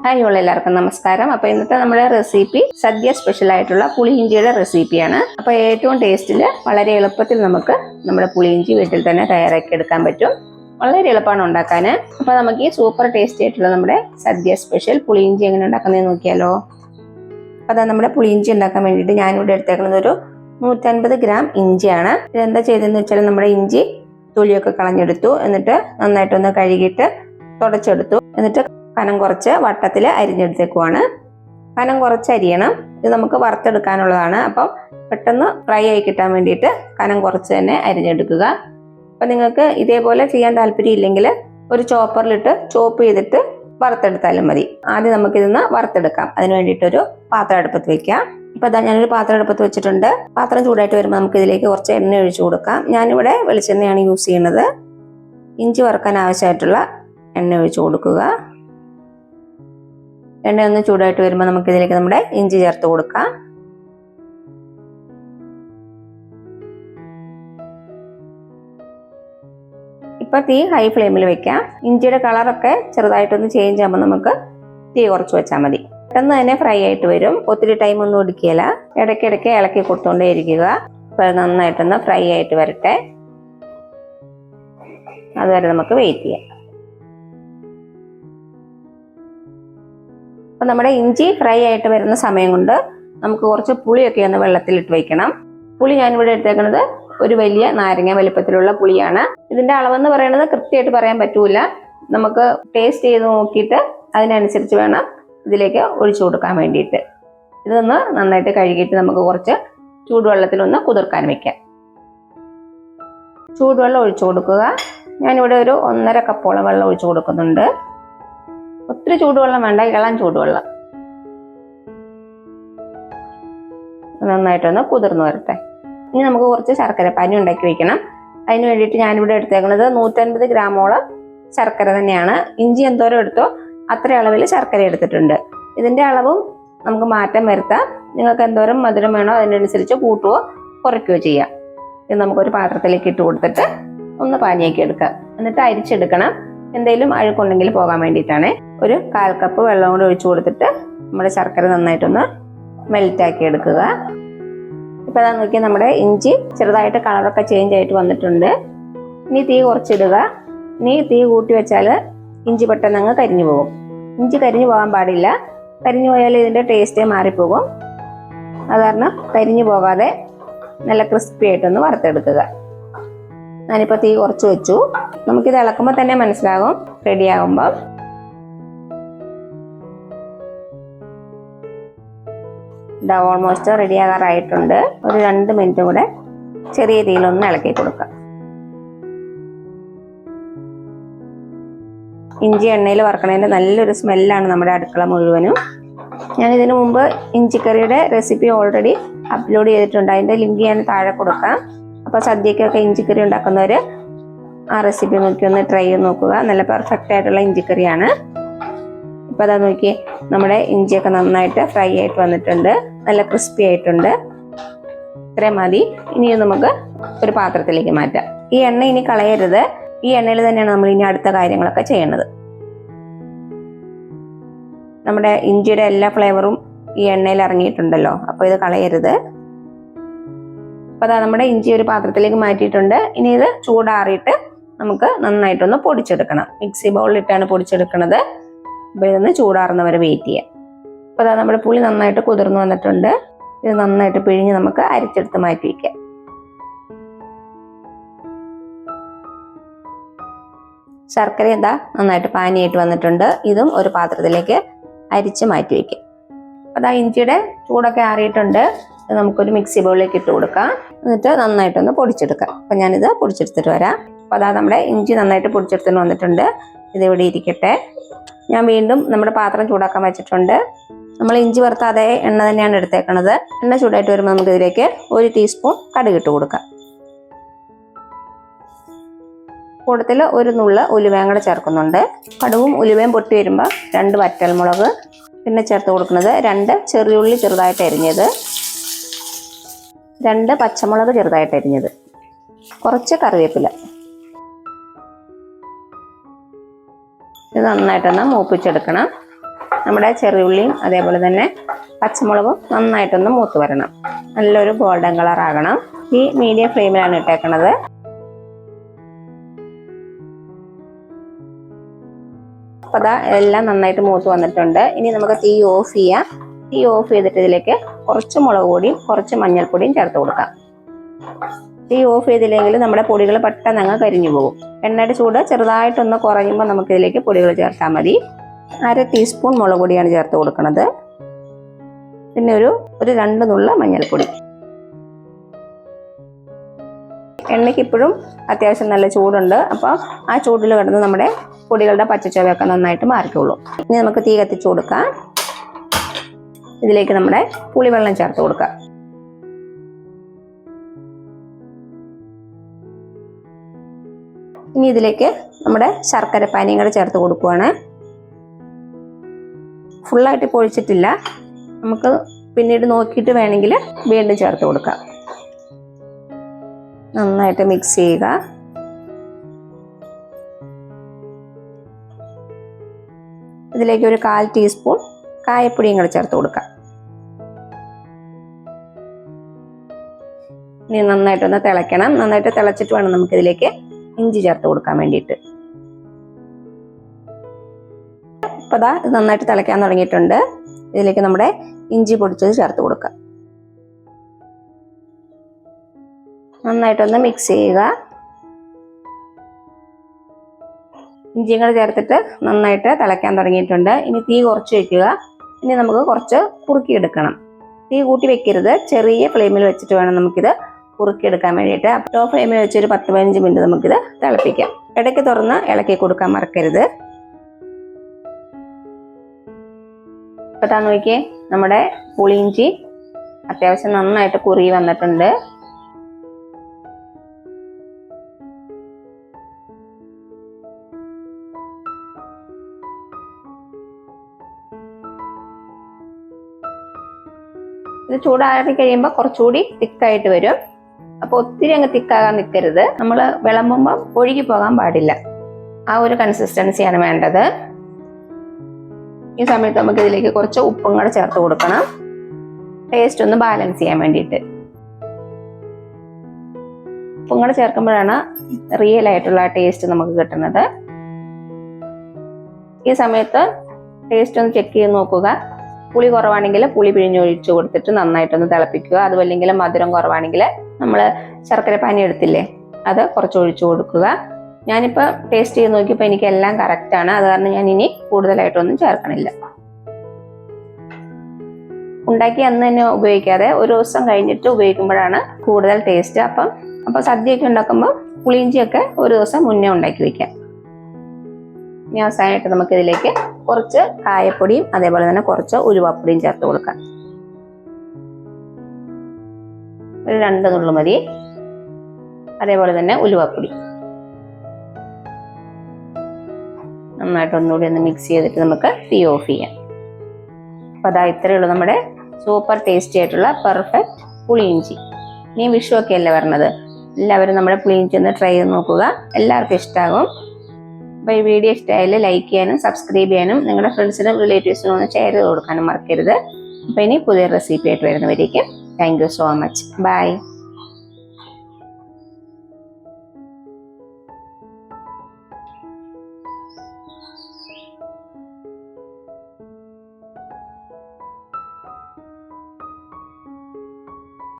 Hi എല്ലാവർക്കും നമസ്കാരം. അപ്പോൾ ഇന്നത്തെ നമ്മുടെ റെസിപ്പി സദ്യ സ്പെഷ്യൽ ആയിട്ടുള്ള പുളിയിഞ്ചിയുടെ റെസിപ്പിയാണ്. അപ്പോൾ ഏറ്റവും ടേസ്റ്റിൽ വളരെ എളുപ്പത്തിൽ നമുക്ക് നമ്മുടെ പുളിയിഞ്ചി വീട്ടിൽ തന്നെ തയ്യാറാക്കി എടുക്കാൻ പറ്റും. വളരെ എളുപ്പമാണ് ഉണ്ടാക്കാൻ. അപ്പോൾ നമുക്ക് ഈ സൂപ്പർ ടേസ്റ്റി ആയിട്ടുള്ള നമ്മുടെ സദ്യ സ്പെഷ്യൽ പുളിയിഞ്ചി എങ്ങനെ ഉണ്ടാക്കുന്നതെന്ന് നോക്കിയാലോ. അപ്പോൾ അതാ നമ്മുടെ പുളിയിഞ്ചി ഉണ്ടാക്കാൻ വേണ്ടിയിട്ട് ഞാനിവിടെ എടുത്തേക്കുന്നത് ഒരു 150 ഗ്രാം ഇഞ്ചിയാണ്. ഇതെന്താ ചെയ്തതെന്ന് വെച്ചാൽ നമ്മുടെ ഇഞ്ചി തൊലിയൊക്കെ കളഞ്ഞെടുത്തു. എന്നിട്ട് നന്നായിട്ടൊന്ന് കഴുകിയിട്ട് തുടച്ചെടുത്തു. എന്നിട്ട് കനം കുറച്ച് വട്ടത്തിൽ അരിഞ്ഞെടുത്തേക്കുവാണ്. കനം കുറച്ച് അരിയണം. ഇത് നമുക്ക് വറുത്തെടുക്കാനുള്ളതാണ്. അപ്പം പെട്ടെന്ന് ഫ്രൈ ആയി കിട്ടാൻ വേണ്ടിയിട്ട് കനം കുറച്ച് തന്നെ അരിഞ്ഞെടുക്കുക. അപ്പം നിങ്ങൾക്ക് ഇതേപോലെ ചെയ്യാൻ താല്പര്യമില്ലെങ്കിൽ ഒരു ചോപ്പറിലിട്ട് ചോപ്പ് ചെയ്തിട്ട് വറുത്തെടുത്താലും മതി. ആദ്യം നമുക്കിതൊന്ന് വറുത്തെടുക്കാം. അതിന് വേണ്ടിയിട്ടൊരു പാത്രം അടുപ്പത്ത് വെക്കാം. ഇപ്പം അതാ ഞാനൊരു പാത്രം അടുപ്പത്ത് വെച്ചിട്ടുണ്ട്. പാത്രം ചൂടായിട്ട് വരുമ്പോൾ നമുക്ക് ഇതിലേക്ക് കുറച്ച് എണ്ണ ഒഴിച്ചു കൊടുക്കാം. ഞാനിവിടെ വെളിച്ചെണ്ണയാണ് യൂസ് ചെയ്യുന്നത്. ഇഞ്ചി വറുക്കാൻ ആവശ്യമായിട്ടുള്ള എണ്ണ ഒഴിച്ചു കൊടുക്കുക. എണ്ണ ഒന്ന് ചൂടായിട്ട് വരുമ്പോൾ നമുക്ക് ഇതിലേക്ക് നമ്മുടെ ഇഞ്ചി ചേർത്ത് കൊടുക്കാം. ഇപ്പൊ തീ ഹൈ ഫ്ലെയിമിൽ വെക്കാം. ഇഞ്ചിയുടെ കളറൊക്കെ ചെറുതായിട്ടൊന്ന് ചേഞ്ച് ആകുമ്പോൾ നമുക്ക് തീ കുറച്ച് വെച്ചാൽ മതി. പെട്ടെന്ന് തന്നെ ഫ്രൈ ആയിട്ട് വരും. ഒത്തിരി ടൈം ഒന്നും എടുക്കുകയില്ല. ഇടയ്ക്കിടയ്ക്ക് ഇളക്കി കൊടുത്തുകൊണ്ടേ ഇരിക്കുക. അപ്പൊ നന്നായിട്ടൊന്ന് ഫ്രൈ ആയിട്ട് വരട്ടെ. അതുവരെ നമുക്ക് വെയിറ്റ് ചെയ്യാം. അപ്പം നമ്മുടെ ഇഞ്ചി ഫ്രൈ ആയിട്ട് വരുന്ന സമയം കൊണ്ട് നമുക്ക് കുറച്ച് പുളിയൊക്കെ ഒന്ന് വെള്ളത്തിലിട്ട് വയ്ക്കണം. പുളി ഞാനിവിടെ എടുത്തേക്കുന്നത് ഒരു വലിയ നാരങ്ങ വലിപ്പത്തിലുള്ള പുളിയാണ്. ഇതിന്റെ അളവെന്ന് പറയുന്നത് കൃത്യമായിട്ട് പറയാൻ പറ്റൂല. നമുക്ക് ടേസ്റ്റ് ചെയ്ത് നോക്കിയിട്ട് അതിനനുസരിച്ച് വേണം ഇതിലേക്ക് ഒഴിച്ചു കൊടുക്കാൻ വേണ്ടിയിട്ട്. ഇതൊന്ന് നന്നായിട്ട് കഴുകിയിട്ട് നമുക്ക് കുറച്ച് ചൂടുവെള്ളത്തിലൊന്ന് കുതിർക്കാൻ വെക്കാം. ചൂടുവെള്ളം ഒഴിച്ചു കൊടുക്കുക. ഞാനിവിടെ ഒരു 1.5 കപ്പോളം വെള്ളം ഒഴിച്ചു കൊടുക്കുന്നുണ്ട്. ഒത്തിരി ചൂടുവെള്ളം വേണ്ട, ഇളം ചൂടുവെള്ളം. നന്നായിട്ടൊന്ന് കുതിർന്ന് വരട്ടെ. ഇനി നമുക്ക് കുറച്ച് ശർക്കര പാനി ഉണ്ടാക്കി വെക്കണം. അതിന് വേണ്ടിയിട്ട് ഞാനിവിടെ എടുത്തേക്കുന്നത് 150 ഗ്രാമോളം ശർക്കര തന്നെയാണ്. ഇഞ്ചി എന്തോരം എടുത്തോ അത്ര അളവിൽ ശർക്കര എടുത്തിട്ടുണ്ട്. ഇതിന്റെ അളവും നമുക്ക് മാറ്റം വരുത്താം. നിങ്ങൾക്ക് എന്തോരം മധുരം വേണോ അതിനനുസരിച്ച് കൂട്ടുകയോ കുറയ്ക്കുകയോ ചെയ്യാം. ഇത് നമുക്കൊരു പാത്രത്തിലേക്ക് ഇട്ട് കൊടുത്തിട്ട് ഒന്ന് പാനിയാക്കി എടുക്കാം. എന്നിട്ട് അരിച്ചെടുക്കണം. എന്തെങ്കിലും അഴുക്കുണ്ടെങ്കിൽ പോകാൻ വേണ്ടിയിട്ടാണ്. ഒരു 1/4 കപ്പ് വെള്ളം കൂടി ഒഴിച്ചു കൊടുത്തിട്ട് നമ്മുടെ ശർക്കര നന്നായിട്ടൊന്ന് മെൽറ്റാക്കി എടുക്കുക. ഇപ്പം അതാ നോക്കി നമ്മുടെ ഇഞ്ചി ചെറുതായിട്ട് കളറൊക്കെ ചേഞ്ച് ആയിട്ട് വന്നിട്ടുണ്ട്. ഇനി തീ കുറച്ചിടുക. ഇനി തീ കൂട്ടി വെച്ചാൽ ഇഞ്ചി പെട്ടെന്ന് അങ്ങ് കരിഞ്ഞു പോകും. ഇഞ്ചി കരിഞ്ഞു പോകാൻ പാടില്ല. കരിഞ്ഞു പോയാൽ ഇതിൻ്റെ ടേസ്റ്റേ മാറിപ്പോകും. അത് കാരണം കരിഞ്ഞു പോകാതെ നല്ല ക്രിസ്പി ആയിട്ടൊന്ന് വറുത്തെടുക്കുക. ഞാനിപ്പോൾ തീ കുറച്ച് വെച്ചു. നമുക്കിത് ഇളക്കുമ്പോൾ തന്നെ മനസ്സിലാകും റെഡിയാകുമ്പോൾ. ഇത് ഓൾമോസ്റ്റ് റെഡിയാകാറായിട്ടുണ്ട്. ഒരു 2 മിനിറ്റ് കൂടെ ചെറിയ തീയിലൊന്ന് ഇളക്കി കൊടുക്കാം. ഇഞ്ചി എണ്ണയിൽ വറുക്കണതിൻ്റെ നല്ലൊരു സ്മെല്ലാണ് നമ്മുടെ അടുക്കള മുഴുവനും. ഞാനിതിനു മുമ്പ് ഇഞ്ചിക്കറിയുടെ റെസിപ്പി ഓൾറെഡി അപ്ലോഡ് ചെയ്തിട്ടുണ്ട്. അതിൻ്റെ ലിങ്ക് ഞാൻ താഴെ കൊടുക്കാം. അപ്പോൾ സദ്യക്കൊക്കെ ഇഞ്ചിക്കറി ഉണ്ടാക്കുന്നവർ ആ റെസിപ്പി നോക്കി ഒന്ന് ട്രൈ ചെയ്ത് നോക്കുക. നല്ല പെർഫെക്റ്റ് ആയിട്ടുള്ള ഇഞ്ചിക്കറിയാണ്. ഇപ്പോൾ അതാ നോക്കി നമ്മുടെ ഇഞ്ചിയൊക്കെ നന്നായിട്ട് ഫ്രൈ ആയിട്ട് വന്നിട്ടുണ്ട്. നല്ല ക്രിസ്പി ആയിട്ടുണ്ട്. ഇത്രയും മതി. ഇനി നമുക്ക് ഒരു പാത്രത്തിലേക്ക് മാറ്റാം. ഈ എണ്ണ ഇനി കളയരുത്. ഈ എണ്ണയിൽ തന്നെയാണ് നമ്മൾ ഇനി അടുത്ത കാര്യങ്ങളൊക്കെ ചെയ്യേണ്ടത്. നമ്മുടെ ഇഞ്ചിയുടെ എല്ലാ ഫ്ലേവറും ഈ എണ്ണയിൽ ഇറങ്ങിയിട്ടുണ്ടല്ലോ. അപ്പോൾ ഇത് കളയരുത്. അപ്പോൾ അതാ നമ്മുടെ ഇഞ്ചി ഒരു പാത്രത്തിലേക്ക് മാറ്റിയിട്ടുണ്ട്. ഇനി ഇത് ചൂടാറിയിട്ട് നമുക്ക് നന്നായിട്ടൊന്ന് പൊടിച്ചെടുക്കണം. മിക്സി ബൗളിലിട്ടാണ് പൊടിച്ചെടുക്കുന്നത്. അപ്പോൾ ഇതൊന്ന് ചൂടാറുന്നവരെ വെയിറ്റ് ചെയ്യാം. അപ്പോൾ അതാ നമ്മുടെ പുളി നന്നായിട്ട് കുതിർന്ന് വന്നിട്ടുണ്ട്. ഇത് നന്നായിട്ട് പിഴിഞ്ഞ് നമുക്ക് അരിച്ചെടുത്ത് മാറ്റി വയ്ക്കാം. ശർക്കര എന്താ നന്നായിട്ട് പാനിയായിട്ട് വന്നിട്ടുണ്ട്. ഇതും ഒരു പാത്രത്തിലേക്ക് അരിച്ച് മാറ്റി വയ്ക്കാം. അതാ ഇഞ്ചിയുടെ ചൂടൊക്കെ ആറിയിട്ടുണ്ട്. നമുക്കൊരു മിക്സി ബൗളിലേക്ക് ഇട്ട് കൊടുക്കാം. എന്നിട്ട് നന്നായിട്ടൊന്ന് പൊടിച്ചെടുക്കാം. അപ്പം ഞാനിത് പൊടിച്ചെടുത്തിട്ട് വരാം. അപ്പോൾ അതാ നമ്മുടെ ഇഞ്ചി നന്നായിട്ട് പൊടിച്ചെടുത്തിട്ട് വന്നിട്ടുണ്ട്. ഇതിവിടെ ഇരിക്കട്ടെ. ഞാൻ വീണ്ടും നമ്മുടെ പാത്രം ചൂടാക്കാൻ വെച്ചിട്ടുണ്ട്. നമ്മൾ ഇഞ്ചി വറുത്ത അതേ എണ്ണ തന്നെയാണ് എടുത്തേക്കണത്. എണ്ണ ചൂടായിട്ട് വരുമ്പോൾ നമുക്ക് ഇതിലേക്ക് 1 ടീസ്പൂൺ കടുക് ഇട്ട് കൊടുക്കാം. കൂട്ടത്തിൽ ഒരു നുള്ള് ഉലുവയും കൂടെ ചേർക്കുന്നുണ്ട്. കടുകും ഉലുവയും പൊട്ടി വരുമ്പോൾ 2 വറ്റൽമുളക്, പിന്നെ ചേർത്ത് കൊടുക്കുന്നത് 2 ചെറിയുള്ളി ചെറുതായിട്ട് അരിഞ്ഞത്, 2 പച്ചമുളക് ചെറുതായിട്ട് അരിഞ്ഞത്, കുറച്ച് കറിവേപ്പില. ഇത് നന്നായിട്ടൊന്ന് മൂപ്പിച്ചെടുക്കണം. നമ്മുടെ ചെറിയുള്ളിയും അതേപോലെ തന്നെ പച്ചമുളകും നന്നായിട്ടൊന്ന് മൂത്ത് വരണം. നല്ലൊരു ഗോൾഡൻ കളർ ആകണം. ഈ മീഡിയം ഫ്ലെയിമിലാണ് ഇട്ടേക്കണത്. അപ്പോൾ അതാ എല്ലാം നന്നായിട്ട് മൂത്ത് വന്നിട്ടുണ്ട്. ഇനി നമുക്ക് തീ ഓഫ് ചെയ്യാം. തീ ഓഫ് ചെയ്തിട്ട് ഇതിലേക്ക് കുറച്ച് മുളക് പൊടിയും കുറച്ച് മഞ്ഞൾപ്പൊടിയും ചേർത്ത് കൊടുക്കാം. തീ ഓഫ് ചെയ്തില്ലെങ്കിൽ നമ്മുടെ പൊടികൾ പെട്ടെന്ന് അങ്ങ് കരിഞ്ഞു പോകും. എണ്ണയുടെ ചൂട് ചെറുതായിട്ടൊന്ന് കുറയുമ്പോൾ നമുക്കിതിലേക്ക് പൊടികൾ ചേർത്താൽ മതി. 1/2 ടീസ്പൂൺ മുളക് പൊടിയാണ് ചേർത്ത് കൊടുക്കുന്നത്. പിന്നെ ഒരു 2 നുള്ള മഞ്ഞൾപ്പൊടി. എണ്ണയ്ക്ക് ഇപ്പോഴും അത്യാവശ്യം നല്ല ചൂടുണ്ട്. അപ്പോൾ ആ ചൂടിൽ കിടന്ന് നമ്മുടെ പൊടികളുടെ പച്ചച്ചുവയൊക്കെ നന്നായിട്ട് മാറിക്കോളും. ഇനി നമുക്ക് തീ കത്തിച്ചു കൊടുക്കാം. ഇതിലേക്ക് നമ്മുടെ പുളിവെള്ളം ചേർത്ത് കൊടുക്കാം. ഇനി ഇതിലേക്ക് നമ്മുടെ ശർക്കര പാനിയും കൂടെ ചേർത്ത് കൊടുക്കുവാണ്. ഫുള്ളായിട്ട് പൊഴിച്ചിട്ടില്ല, നമുക്ക് പിന്നീട് നോക്കിയിട്ട് വേണമെങ്കിൽ വീണ്ടും ചേർത്ത് കൊടുക്കാം. നന്നായിട്ട് മിക്സ് ചെയ്യുക. ഇതിലേക്ക് ഒരു 1/4 ടീസ്പൂൺ കായപ്പൊടിയും കൂടെ ചേർത്ത് കൊടുക്കാം. ഇനി നന്നായിട്ടൊന്ന് തിളയ്ക്കണം. നന്നായിട്ട് തിളച്ചിട്ട് വേണം നമുക്കിതിലേക്ക് ഇഞ്ചി ചേർത്ത് കൊടുക്കാൻ വേണ്ടിയിട്ട്. അപ്പോൾ ദാ ഇത് നന്നായിട്ട് തിളയ്ക്കാൻ തുടങ്ങിയിട്ടുണ്ട്. ഇതിലേക്ക് നമ്മുടെ ഇഞ്ചി പൊടിച്ചത് ചേർത്ത് കൊടുക്കാം. നന്നായിട്ടൊന്ന് മിക്സ് ചെയ്യുക. ഇഞ്ചിയും കൂടെ ചേർത്തിട്ട് നന്നായിട്ട് തിളയ്ക്കാൻ തുടങ്ങിയിട്ടുണ്ട്. ഇനി തീ കുറച്ച് വെക്കുക. ഇനി നമുക്ക് കുറച്ച് കുറുക്കിയെടുക്കണം. തീ കൂട്ടി വെക്കരുത്, ചെറിയ ഫ്ലെയിമിൽ വെച്ചിട്ട് വേണം നമുക്കിത് കുറുക്കിയെടുക്കാൻ വേണ്ടിയിട്ട്. ലോ ഫ്ലെയിമിൽ വെച്ച് ഒരു 10-15 മിനിറ്റ് നമുക്കിത് തിളപ്പിക്കാം. ഇടയ്ക്ക് തുറന്ന് ഇളക്കി കൊടുക്കാൻ മറക്കരുത്. ഇപ്പോൾ നോക്കിയേ, നമ്മുടെ പുളിയിഞ്ചി അത്യാവശ്യം നന്നായിട്ട് കുറുകി വന്നിട്ടുണ്ട്. ഇത് ചൂടാറി കഴിയുമ്പോൾ കുറച്ചുകൂടി തിക്കായിട്ട് വരും. അപ്പോൾ ഒത്തിരി അങ്ങ് തിക്കാകാൻ നിൽക്കരുത്. നമ്മൾ വിളമ്പുമ്പോൾ ഒഴുകി പോകാൻ പാടില്ല. ആ ഒരു കൺസിസ്റ്റൻസിയാണ് വേണ്ടത്. ഈ സമയത്ത് നമുക്ക് ഇതിലേക്ക് കുറച്ച് ഉപ്പും കൂടെ ചേർത്ത് കൊടുക്കണം, ടേസ്റ്റ് ഒന്ന് ബാലൻസ് ചെയ്യാൻ വേണ്ടിയിട്ട്. ഉപ്പും കൂടെ ചേർക്കുമ്പോഴാണ് റിയൽ ആയിട്ടുള്ള ടേസ്റ്റ് നമുക്ക് കിട്ടുന്നത്. ഈ സമയത്ത് ടേസ്റ്റ് ഒന്ന് ചെക്ക് ചെയ്ത് നോക്കുക. പുളി കുറവാണെങ്കിൽ പുളി പിഴിഞ്ഞൊഴിച്ച് കൊടുത്തിട്ട് നന്നായിട്ടൊന്ന് തിളപ്പിക്കുക. അതുമല്ലെങ്കിൽ മധുരം കുറവാണെങ്കിൽ നമ്മൾ ശർക്കര പാനി എടുത്തില്ലേ, അത് കുറച്ച് ഒഴിച്ചു കൊടുക്കുക. ഞാനിപ്പോൾ ടേസ്റ്റ് ചെയ്ത് നോക്കിയപ്പോൾ എനിക്ക് എല്ലാം കറക്റ്റാണ്. അത് കാരണം ഞാൻ ഇനി കൂടുതലായിട്ടൊന്നും ചേർക്കണില്ല. ഉണ്ടാക്കി അന്ന് തന്നെ ഉപയോഗിക്കാതെ ഒരു ദിവസം കഴിഞ്ഞിട്ട് ഉപയോഗിക്കുമ്പോഴാണ് കൂടുതൽ ടേസ്റ്റ്. അപ്പോൾ സദ്യയൊക്കെ ഉണ്ടാക്കുമ്പോൾ പുളിയിഞ്ചിയൊക്കെ ഒരു ദിവസം മുന്നേ ഉണ്ടാക്കി വയ്ക്കാം. ഇനി അവസാനമായിട്ട് നമുക്കിതിലേക്ക് കുറച്ച് കായപ്പൊടിയും അതേപോലെ തന്നെ കുറച്ച് ഉലുവാപ്പൊടിയും ചേർത്ത് കൊടുക്കാം. ഒരു 2 നുള്ളു മതി. അതേപോലെ തന്നെ ഉലുവാപ്പൊടി നന്നായിട്ട് ഒന്നുകൂടി ഒന്ന് മിക്സ് ചെയ്തിട്ട് നമുക്ക് തീ ഓഫ് ചെയ്യാം. അപ്പോൾ അതാ ഇത്രയേ ഉള്ളൂ നമ്മുടെ സൂപ്പർ ടേസ്റ്റി ആയിട്ടുള്ള പെർഫെക്റ്റ് പുളിയിഞ്ചി. ഇനി വിഷു ഒക്കെ അല്ലേ വരണത്, എല്ലാവരും നമ്മുടെ പുളിയിഞ്ചി ഒന്ന് ട്രൈ ചെയ്ത് നോക്കുക. എല്ലാവർക്കും ഇഷ്ടമാകും. അപ്പോൾ ഈ വീഡിയോ ഇഷ്ടമായാലും ലൈക്ക് ചെയ്യാനും സബ്സ്ക്രൈബ് ചെയ്യാനും നിങ്ങളുടെ ഫ്രണ്ട്സിനും റിലേറ്റീവ്സിനും ഒന്ന് ഷെയർ ചെയ്ത് കൊടുക്കാനും മറക്കരുത്. അപ്പോൾ ഇനി പുതിയ റെസിപ്പി ആയിട്ട് വരുന്നവരേക്കും thank you so much. By.